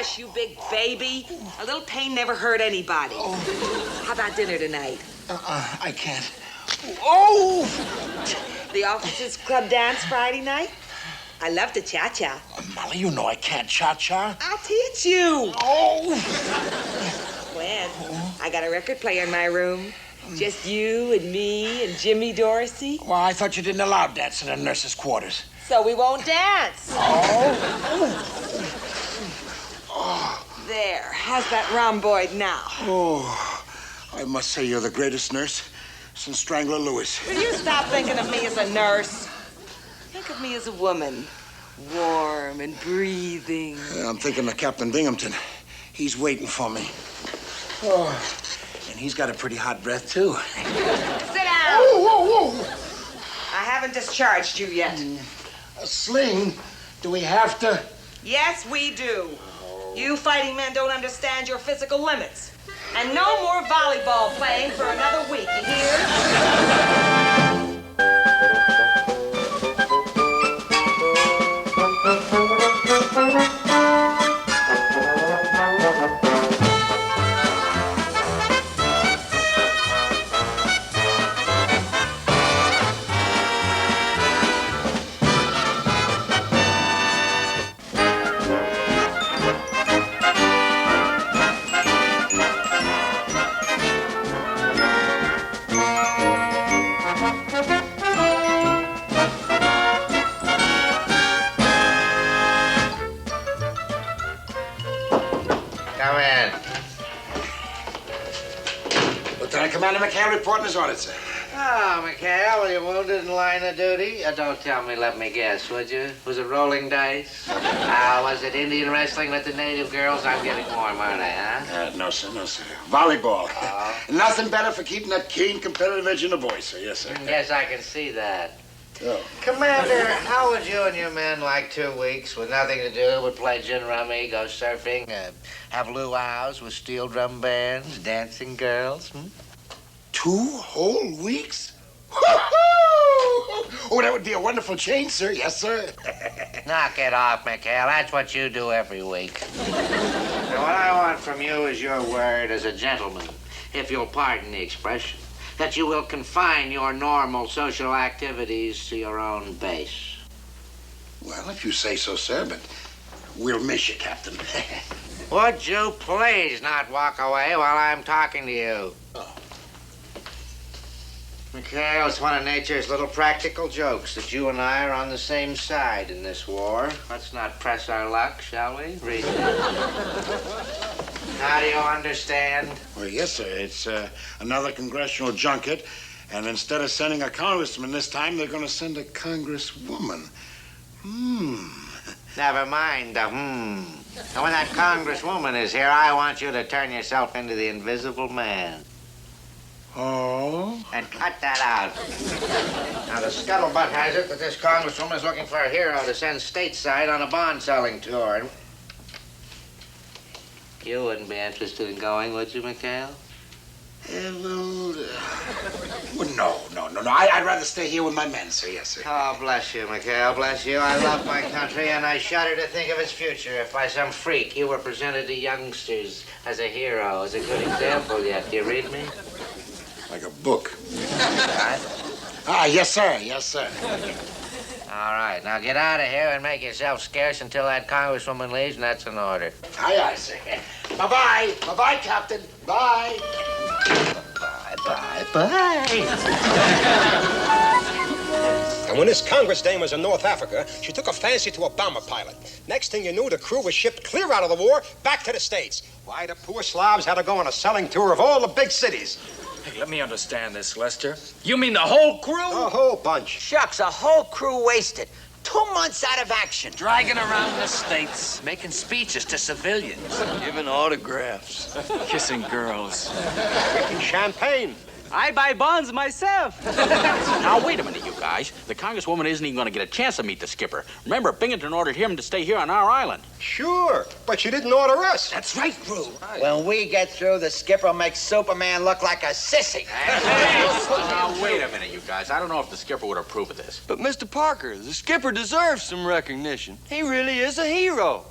hush, you big baby. A little pain never hurt anybody. How about dinner tonight? I can't. Oh! The officers' club dance Friday night? I love to cha-cha. Molly, you know I can't cha-cha. I'll teach you. Oh! When? I got a record player in my room. Just you and me and Jimmy Dorsey. Well, I thought you didn't allow dancing in the nurses' quarters. So we won't dance. Oh! There. How's that rhomboid now? Oh, I must say you're the greatest nurse since Strangler Lewis. Will you stop thinking of me as a nurse? Think of me as a woman. Warm and breathing. I'm thinking of Captain Binghamton. He's waiting for me. Oh, and he's got a pretty hot breath, too. Sit down. Whoa! I haven't discharged you yet. A sling? Do we have to? Yes, we do. You fighting men don't understand your physical limits. And no more volleyball playing for another week, you hear? Come in. Lieutenant Commander McHale reporting his orders, sir. Oh, McHale, were you wounded in line of duty? Don't tell me, let me guess, would you? Was it rolling dice? Was it Indian wrestling with the native girls? I'm getting warm, aren't I, huh? No, sir. Volleyball. Oh. Nothing better for keeping that keen, competitive edge in the boy, sir. Yes, sir. Yes, I can see that. Oh. Commander, how would you and your men like 2 weeks with nothing to do but play gin rummy, go surfing, have luau's with steel drum bands, dancing girls? 2 whole weeks? Oh, that would be a wonderful change, sir. Yes, sir. Knock it off, McHale. That's what you do every week. Now, what I want from you is your word as a gentleman, if you'll pardon the expression, that you will confine your normal social activities to your own base. Well, if you say so, sir, but we'll miss you, Captain. Would you please not walk away while I'm talking to you? Oh. McHale, it's one of nature's little practical jokes that you and I are on the same side in this war. Let's not press our luck, shall we? Read it. How do you understand? Well, yes, sir. It's another congressional junket, and instead of sending a congressman this time, they're going to send a congresswoman. Never mind the And when that congresswoman is here, I want you to turn yourself into the Invisible Man. Oh? And cut that out. Now, the scuttlebutt has it that this congresswoman is looking for a hero to send stateside on a bond-selling tour. You wouldn't be interested in going, would you, McHale? No. I'd rather stay here with my men, sir. Yes, sir. Oh, bless you, McHale, bless you. I love my country, and I shudder to think of its future if by some freak you were presented to youngsters as a hero, as a good example yet. Do you read me? Like a book. What? Yes, sir. Yes, sir. All right, now get out of here and make yourself scarce until that congresswoman leaves, and that's an order. Aye, sir. Bye-bye. Bye-bye, Captain. Bye. Bye. And when this Congress dame was in North Africa, she took a fancy to a bomber pilot. Next thing you knew, the crew was shipped clear out of the war back to the States. Why, the poor Slavs had to go on a selling tour of all the big cities. Hey, let me understand this, Lester. You mean the whole crew? A whole bunch. Shucks, a whole crew wasted. 2 months out of action. Dragging around the States, making speeches to civilians, giving autographs, kissing girls. Drinking champagne. I buy bonds myself. Now, wait a minute, you guys. The congresswoman isn't even going to get a chance to meet the skipper. Remember, Binghamton ordered him to stay here on our island. Sure, but she didn't order us. That's right, crew. When we get through, the skipper makes Superman look like a sissy. Now, wait a minute, you guys. I don't know if the skipper would approve of this. But, Mr. Parker, the skipper deserves some recognition. He really is a hero.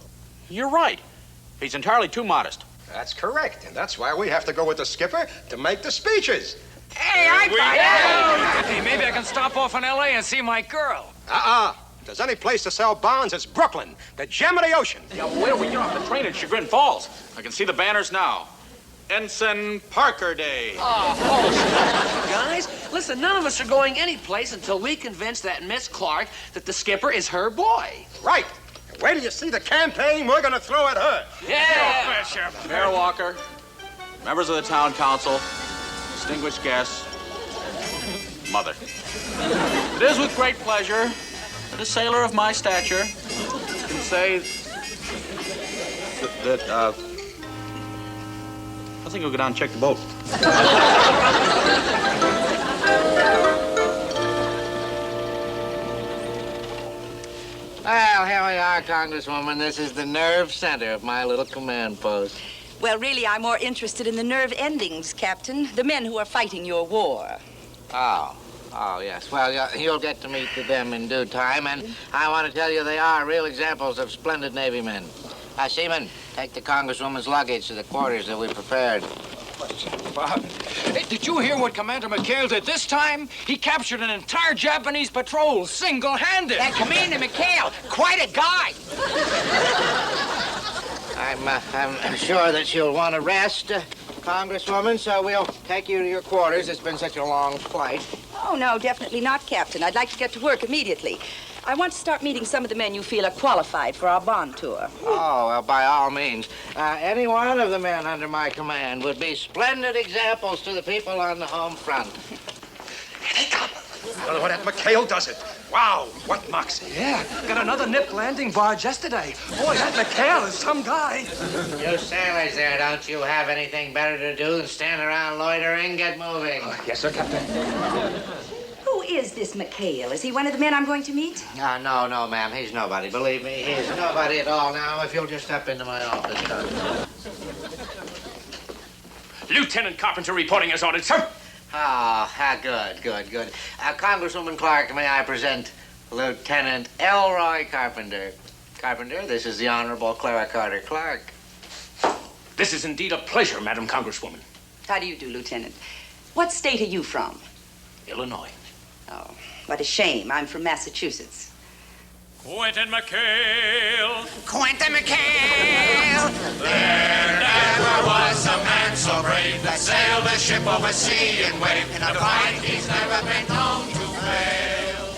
You're right. He's entirely too modest. That's correct, and that's why we have to go with the skipper to make the speeches. Hey, Hey, maybe I can stop off in L.A. and see my girl. If there's any place to sell bonds, it's Brooklyn, the gem of the ocean. Yeah, wait till we get off the train at Chagrin Falls. I can see the banners now. Ensign Parker Day. Guys, listen, none of us are going anyplace until we convince that Miss Clark that the skipper is her boy. Right. Wait till you see the campaign we're going to throw at her. Yeah. Mayor Walker, members of the town council, distinguished guests, mother. It is with great pleasure that a sailor of my stature can say that I think we'll go down and check the boat. Well, here we are, Congresswoman. This is the nerve center of my little command post. Well, really, I'm more interested in the nerve endings, Captain. The men who are fighting your war. Oh, yes. Well, you'll get to meet them in due time, and I want to tell you they are real examples of splendid Navy men. Seaman, take the Congresswoman's luggage to the quarters that we prepared. Hey, did you hear what Commander McHale did this time? He captured an entire Japanese patrol single-handed. That Commander McHale, quite a guy. I'm sure that you'll want to rest, Congresswoman, so we'll take you to your quarters. It's been such a long flight. Oh, no, definitely not, Captain. I'd like to get to work immediately. I want to start meeting some of the men you feel are qualified for our bond tour. Oh, well, by all means. Any one of the men under my command would be splendid examples to the people on the home front. Here they come. Well, that McHale does it. Wow, what moxie. Yeah, got another nip landing barge yesterday. Boy, that McHale is some guy. You sailors there, don't you have anything better to do than stand around loitering? Get moving. Yes, sir, Captain. Who is this McHale? Is he one of the men I'm going to meet? No, ma'am. He's nobody. Believe me, he's nobody at all. Now, if you'll just step into my office. Lieutenant Carpenter reporting as ordered, sir. Good. Congresswoman Clark, may I present Lieutenant Elroy Carpenter. Carpenter, this is the Honorable Clara Carter Clark. This is indeed a pleasure, Madam Congresswoman. How do you do, Lieutenant? What state are you from? Illinois. Oh, what a shame. I'm from Massachusetts. Quentin McHale. Quentin McHale! There never was a man so brave that sailed a ship over sea and wave. In a fight he's never been known to fail.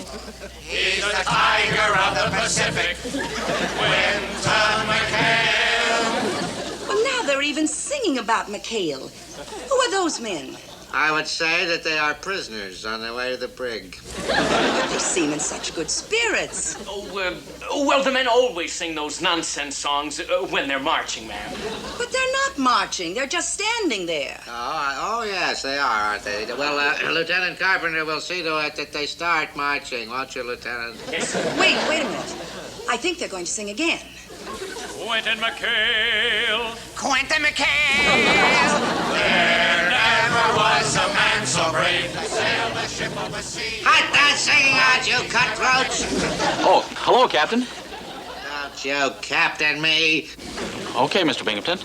He's the tiger of the Pacific, Quentin McHale. Well, now they're even singing about McHale. Who are those men? I would say that they are prisoners on their way to the brig. But they seem in such good spirits. Well, the men always sing those nonsense songs when they're marching, ma'am. But they're not marching. They're just standing there. Oh, yes, they are, aren't they? Well, Lieutenant Carpenter will see to it that they start marching, won't you, Lieutenant? Yes. Wait a minute. I think they're going to sing again. Quentin McHale. Quentin McHale! There never was a man so brave that sailed a ship over sea. Cut that singing out, you cutthroats! Oh, hello, Captain. Don't you captain me. Okay, Mr. Binghamton.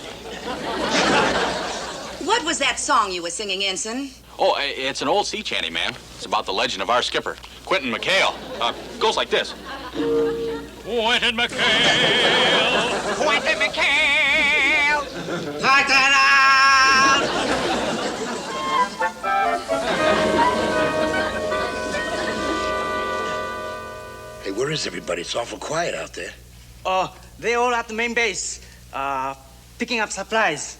What was that song you were singing, Ensign? Oh, it's an old sea chanty, ma'am. It's about the legend of our skipper, Quentin McHale. Goes like this. Quentin McHale. Quentin McHale! Cut that out! Hey, where is everybody? It's awful quiet out there. Oh, they're all at the main base, picking up supplies.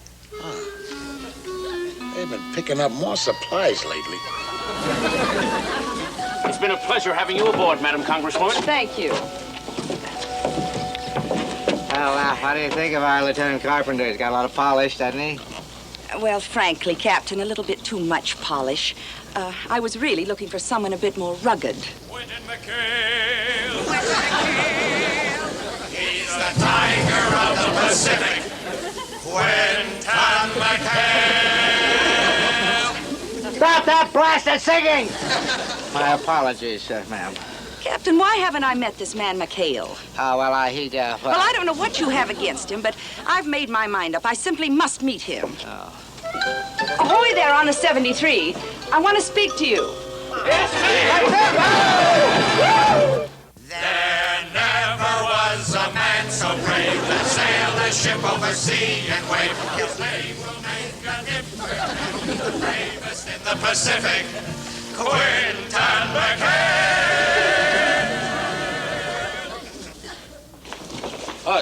They've been picking up more supplies lately. It's been a pleasure having you aboard, Madam Congresswoman. Thank you. Well, how do you think of our Lieutenant Carpenter? He's got a lot of polish, doesn't he? Well, frankly, Captain, a little bit too much polish. I was really looking for someone a bit more rugged. Quentin McHale. Quentin McHale! He's the tiger of the Pacific, Quentin McHale. Stop that blasted singing! My apologies, ma'am. Captain, why haven't I met this man, McHale? Oh, well, Well, I don't know what you have against him, but I've made my mind up. I simply must meet him. Oh. Ahoy there on the 73. I want to speak to you. There never was a man so brave that sailed a ship over sea and wave. His name will make a difference. The bravest in the Pacific, Quinton McHale.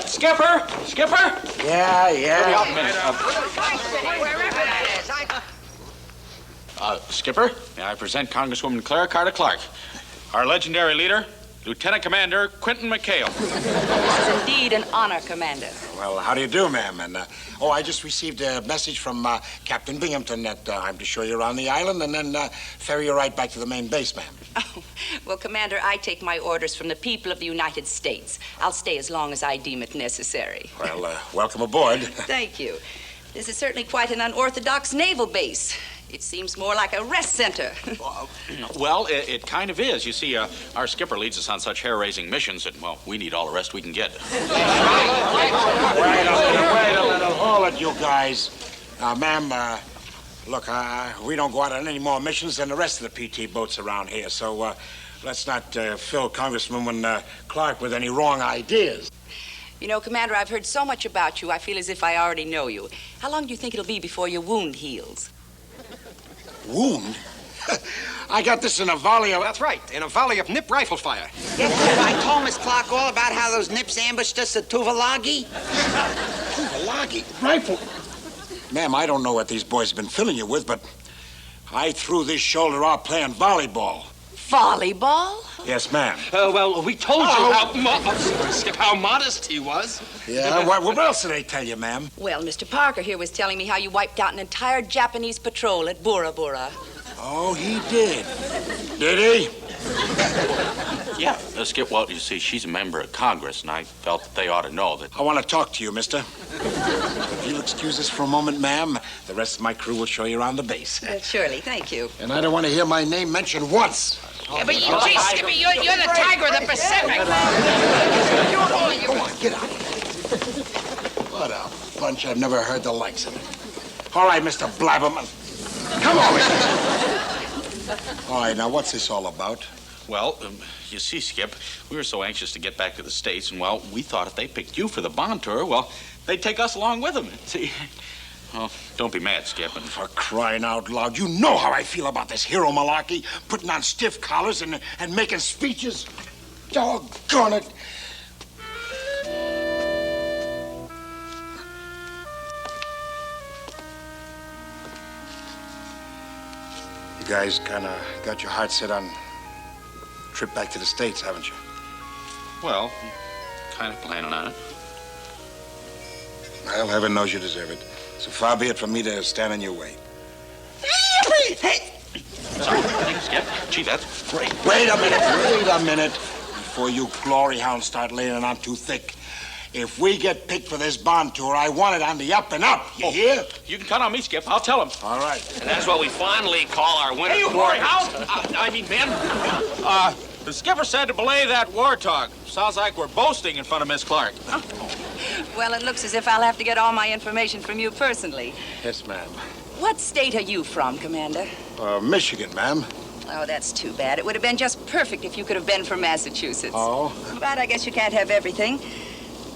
Skipper! Skipper! Yeah. Let me out a minute. Skipper, may I present Congresswoman Clara Carter Clark, our legendary leader, Lieutenant Commander Quinton McHale. This is indeed an honor, Commander. Well, how do you do, ma'am? And, I just received a message from Captain Binghamton that I'm to show you around the island and then ferry you right back to the main base, ma'am. Oh, well, Commander, I take my orders from the people of the United States. I'll stay as long as I deem it necessary. Well, welcome aboard. Thank you. This is certainly quite an unorthodox naval base. It seems more like a rest center. Well, it kind of is. You see, our skipper leads us on such hair-raising missions that, well, we need all the rest we can get. Wait a little. Hold it, you guys. Ma'am, look, we don't go out on any more missions than the rest of the PT boats around here, so let's not fill Congresswoman Clark with any wrong ideas. You know, Commander, I've heard so much about you, I feel as if I already know you. How long do you think it'll be before your wound heals? Wound? I got this in a volley of... That's right, in a volley of nip rifle fire. Yes, sir. I told Miss Clark all about how those nips ambushed us at Tuvalagi. Tuvalagi? Rifle? Ma'am, I don't know what these boys have been filling you with, but I threw this shoulder off playing volleyball. Volleyball? Yes, ma'am. Well, we told you how modest he was. Yeah, what else did they tell you, ma'am? Well, Mr. Parker here was telling me how you wiped out an entire Japanese patrol at Bora Bora. Oh, he did. Did he? Yeah, Skip, well, you see, she's a member of Congress, and I felt that they ought to know that... I want to talk to you, mister. If you'll excuse us for a moment, ma'am, the rest of my crew will show you around the base. Surely, thank you. And I don't want to hear my name mentioned once. Yeah, but gee, Skippy, you're the tiger of the Pacific. Go on, get out. What a bunch. I've never heard the likes of it. All right, Mr. Blabberman. Come over here. All right, now, what's this all about? Well, you see, Skip, we were so anxious to get back to the States, and, well, we thought if they picked you for the bond tour, well, they'd take us along with them. See? Well, don't be mad, Skip. And for crying out loud, you know how I feel about this hero malarkey, putting on stiff collars and making speeches. Doggone it. You guys kind of got your heart set on a trip back to the States, haven't you? well, kind of planning on it. Well, heaven knows you deserve it. So far be it from me to stand in your way. Hey! Sorry, thanks, Skip. Gee, that's great. Wait a minute. Before you glory hounds start laying it on too thick. If we get picked for this bond tour, I want it on the up and up. You hear? You can count on me, Skip. I'll tell him. All right. And that's what we fondly call our winter. Hey, you glory hound! Men. The skipper said to belay that war talk. Sounds like we're boasting in front of Miss Clark. Well, it looks as if I'll have to get all my information from you personally. Yes, ma'am. What state are you from, Commander? Michigan, ma'am. Oh, that's too bad. It would have been just perfect if you could have been from Massachusetts. Oh? But I guess you can't have everything.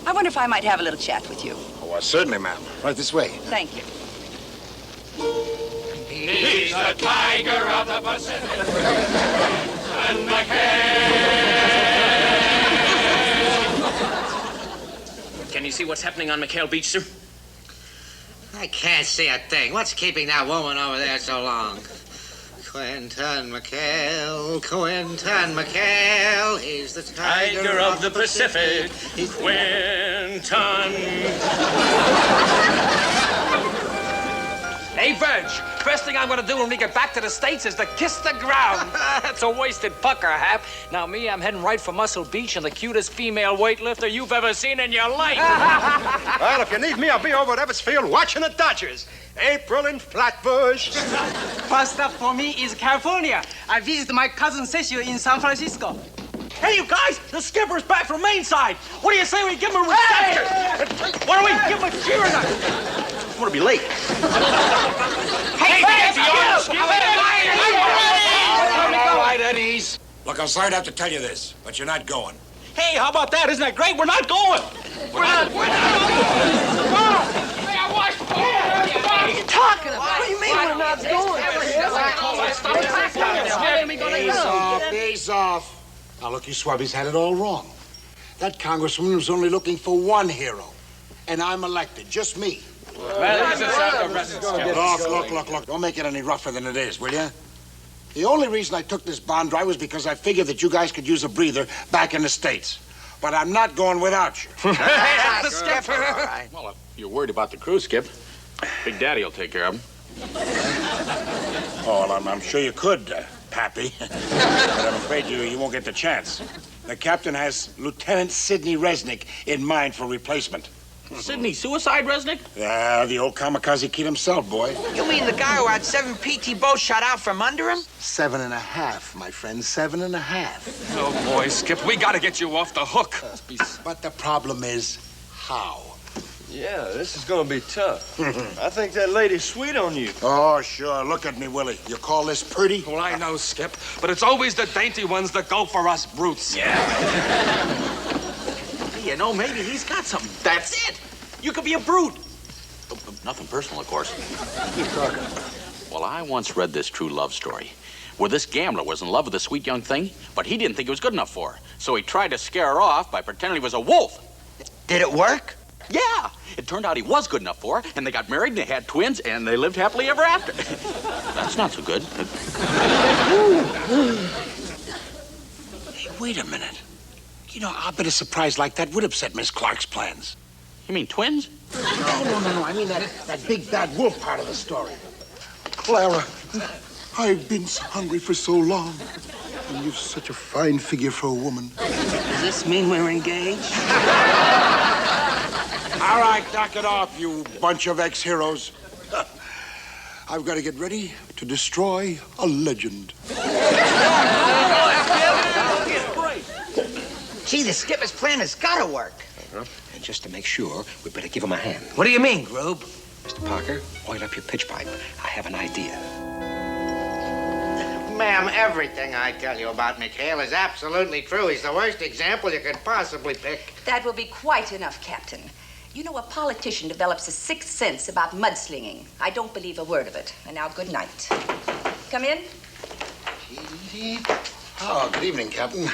I wonder if I might have a little chat with you. Oh, well, certainly, ma'am. Right this way. Thank you. He's the tiger of the Pacific. And McHale's. Can you see what's happening on McHale Beach, sir? I can't see a thing. What's keeping that woman over there so long? Quinton McHale, he's the Tiger of the Pacific, Quinton. Hey, Virg, first thing I'm going to do when we get back to the States is to kiss the ground. That's a wasted pucker, Hap. Now, me, I'm heading right for Muscle Beach and the cutest female weightlifter you've ever seen in your life. Well, if you need me, I'll be over at Eversfield watching the Dodgers. April in Flatbush. First up for me is California. I visit my cousin Cecil in San Francisco. Hey, you guys, the skipper's back from Mainside. What do you say we give him a reception? Why don't we give him a cheer? I want to be late. Hey, All right, at ease. Look, I'm sorry to have to tell you this, but you're not going. Hey, how about that? Isn't that great? We're not going. We're not going. What are you talking about? What do you mean we're not going? Ease off. Now, look, you swabbies had it all wrong. That congressman was only looking for one hero, and I'm elected, just me. Look. Don't make it any rougher than it is, will you? The only reason I took this bond drive was because I figured that you guys could use a breather back in the States. But I'm not going without you. The skipper. Well, if you're worried about the crew, Skip, Big Daddy will take care of him. Oh, well, I'm sure you could, Pappy. But I'm afraid you won't get the chance. The captain has Lieutenant Sidney Resnick in mind for replacement. Sidney Suicide Resnick? Yeah, the old kamikaze kid himself, boy. You mean the guy who had 7 PT boats shot out from under him? 7.5, my friend, 7.5. Oh, boy, Skip, we got to get you off the hook. But the problem is, how? Yeah, this is gonna be tough. I think that lady's sweet on you. Oh, sure. Look at me, Willie. You call this pretty? Well, I know, Skip, but it's always the dainty ones that go for us brutes. Yeah. You know, maybe he's got something. That's it. You could be a brute. Nothing personal, of course. Keep talking. Well, I once read this true love story where this gambler was in love with a sweet young thing, but he didn't think it was good enough for her. So he tried to scare her off by pretending he was a wolf. Did it work? Yeah. It turned out he was good enough for her, and they got married, and they had twins, and they lived happily ever after. That's not so good. Hey, wait a minute. You know, I bet a surprise like that would upset Miss Clark's plans. You mean twins? No. I mean that big bad wolf part of the story. Clara, I've been so hungry for so long. And you've such a fine figure for a woman. Does this mean we're engaged? All right, knock it off, you bunch of ex-heroes. I've got to get ready to destroy a legend. Gee, the skipper's plan has got to work. And just to make sure, we better give him a hand. What do you mean, Grube? Mr. Parker, oil up your pitch pipe. I have an idea. Ma'am, everything I tell you about McHale is absolutely true. He's the worst example you could possibly pick. That will be quite enough, Captain. You know, a politician develops a sixth sense about mudslinging. I don't believe a word of it. And now, good night. Come in. Oh, good evening, Captain.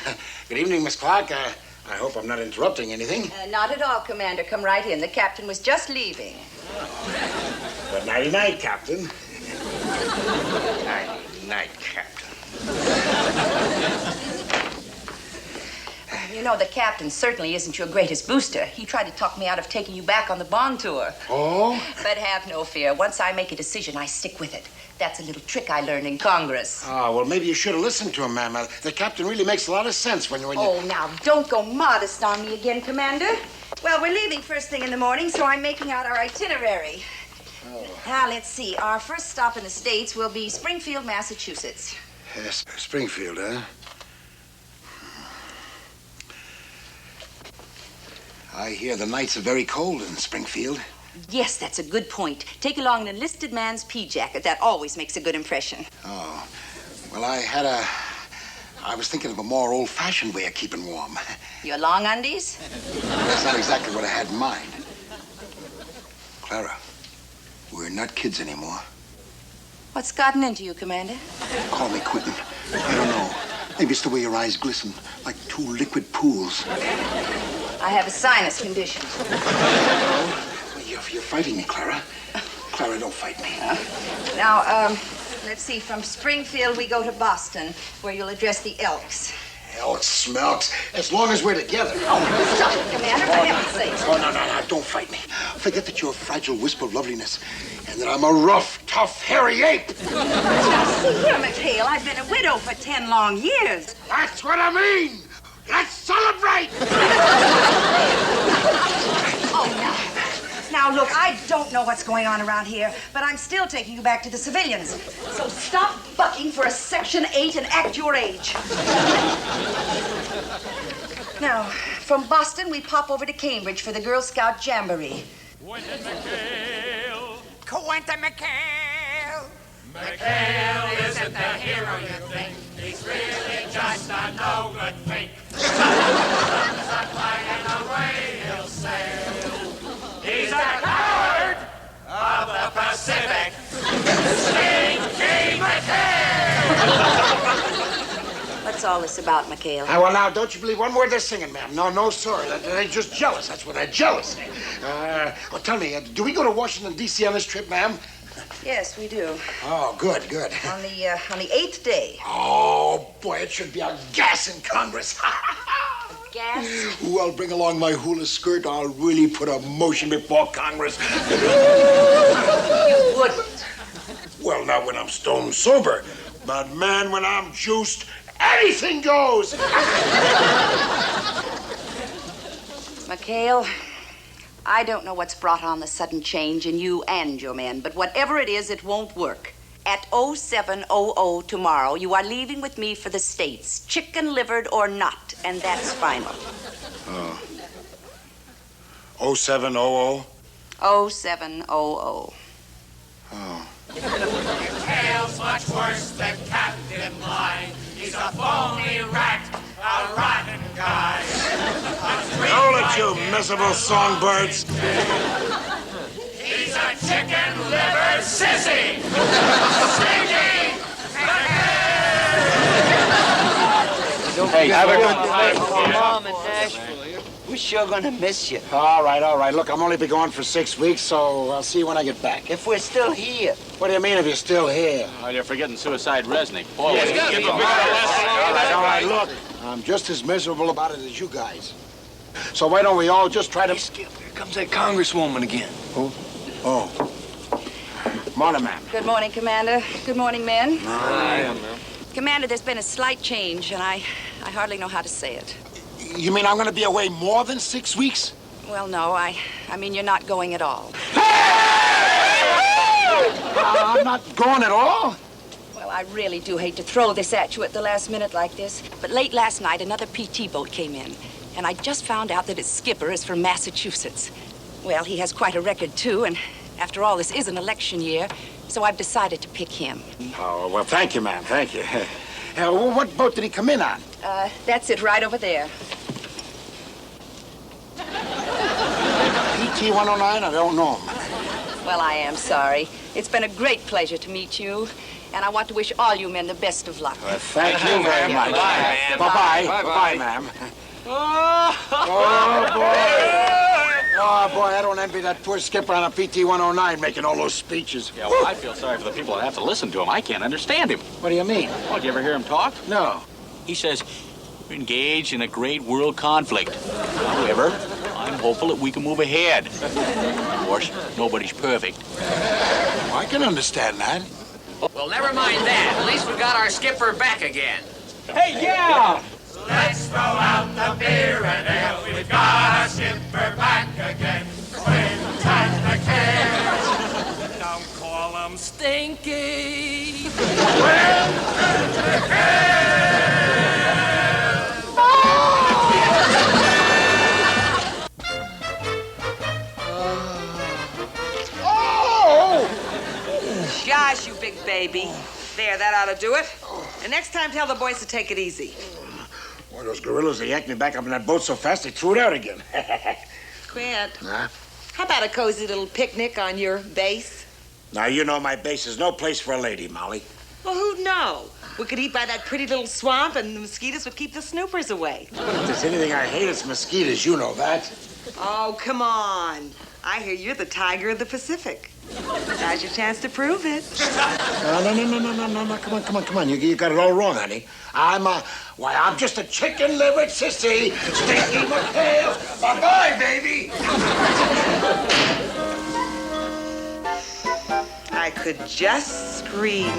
Good evening, Miss Clark. I hope I'm not interrupting anything. Not at all, Commander. Come right in. The captain was just leaving. But nighty-night, Captain. Night, Captain. You know, the captain certainly isn't your greatest booster. He tried to talk me out of taking you back on the bond tour. Oh? But have no fear. Once I make a decision, I stick with it. That's a little trick I learned in Congress. Oh, well, maybe you should have listened to him, ma'am. The captain really makes a lot of sense when you... Oh, now, don't go modest on me again, Commander. Well, we're leaving first thing in the morning, so I'm making out our itinerary. Oh. Now, let's see. Our first stop in the States will be Springfield, Massachusetts. Yes, Springfield, huh? I hear the nights are very cold in Springfield. Yes, that's a good point. Take along an enlisted man's pea jacket. That always makes a good impression. Oh. Well, I was thinking of a more old-fashioned way of keeping warm. Your long undies? That's not exactly what I had in mind. Clara, we're not kids anymore. What's gotten into you, Commander? Call me Quentin. I don't know. Maybe it's the way your eyes glisten, like two liquid pools. I have a sinus condition. You're fighting me, Clara. Clara, don't fight me. Now, let's see. From Springfield, we go to Boston, where you'll address the Elks. Elks, Smelks, as long as we're together. Oh, stop it, Commander, for heaven's sake. Oh, no, don't fight me. Forget that you're a fragile wisp of loveliness and that I'm a rough, tough, hairy ape. See here, McHale, I've been a widow for 10 long years. That's what I mean. Let's celebrate. Oh, now. Now, look, I don't know what's going on around here, but I'm still taking you back to the civilians. So stop bucking for a Section 8 and act your age. Now, from Boston, we pop over to Cambridge for the Girl Scout Jamboree. Quentin McHale! McHale isn't the hero you think. He's really just a no-good fake. Sun's a flag and away he'll sail. He's a coward of the Pacific. Stinky McHale! What's all this about, McHale? Well, now, don't you believe one word they're singing, ma'am. No, sir. They're just jealous. That's what they're jealous. Well, tell me, do we go to Washington, D.C. on this trip, ma'am? Yes, we do. Oh, good. On the 8th day. Oh, boy, it should be a gas in Congress. Gas? Ooh, I'll bring along my hula skirt. I'll really put a motion before Congress. You wouldn't. Well, not when I'm stone sober. But, man, when I'm juiced, anything goes. McHale, I don't know what's brought on the sudden change in you and your men, but whatever it is, it won't work. At 0700 tomorrow, you are leaving with me for the States, chicken-livered or not, and that's final. 0700? 0700. Oh. McHale's much worse than Captain Line. He's a phony rat, a rotten guy. Hold it, you miserable songbirds. He's a chicken-livered sissy. Stinky Hey, have a good day. Mom in Nashville. We're sure gonna miss you. All right. Look, I'm only be gone for 6 weeks, so I'll see you when I get back. If we're still here. What do you mean if you're still here? Oh, you're forgetting Suicide Resnick. Boy, All right, look, I'm just as miserable about it as you guys. So why don't we all just try to... Skip, here comes that congresswoman again. Who? Oh. Morning, ma'am. Good morning, Commander. Good morning, men. Hi, ma'am. Commander, there's been a slight change, and I hardly know how to say it. You mean I'm going to be away more than 6 weeks? Well, no, I mean you're not going at all. I'm not going at all? Well, I really do hate to throw this at you at the last minute like this, but late last night, another PT boat came in, and I just found out that its skipper is from Massachusetts. Well, he has quite a record, too, and after all, this is an election year, so I've decided to pick him. Oh, well, thank you, ma'am. Thank you. What boat did he come in on? That's it right over there. PT 109? I don't know him. Well, I am sorry. It's been a great pleasure to meet you, and I want to wish all you men the best of luck. Thank you very much. Bye, ma'am. Bye-bye. Bye-bye, ma'am. Oh, boy. Oh, boy, I don't envy that poor skipper on a PT 109 making all those speeches. Yeah, well, I feel sorry for the people that have to listen to him. I can't understand him. What do you mean? Oh, did you ever hear him talk? No. He says, we're engaged in a great world conflict. However, I'm hopeful that we can move ahead. Of course, nobody's perfect. I can understand that. Well, never mind that. At least we got our skipper back again. Hey, yeah! Let's throw out the beer and ale. We've got our skipper back again. Quentin McHale. Don't call him Stinky. Quentin McHale. Gosh, you big baby. There, that ought to do it. And next time, tell the boys to take it easy. Boy, those gorillas, they yanked me back up in that boat so fast they threw it out again. Quint, Huh? how about a cozy little picnic on your base? Now, you know my base is no place for a lady, Molly. Well, who'd know? We could eat by that pretty little swamp, and the mosquitoes would keep the snoopers away. If there's anything I hate, it's mosquitoes. You know that. Oh, come on. I hear you're the tiger of the Pacific. Now's your chance to prove it. No. Come on. You got it all wrong, honey. I'm just a chicken-livered sissy. Stinky McHale. Bye-bye, baby. I could just scream.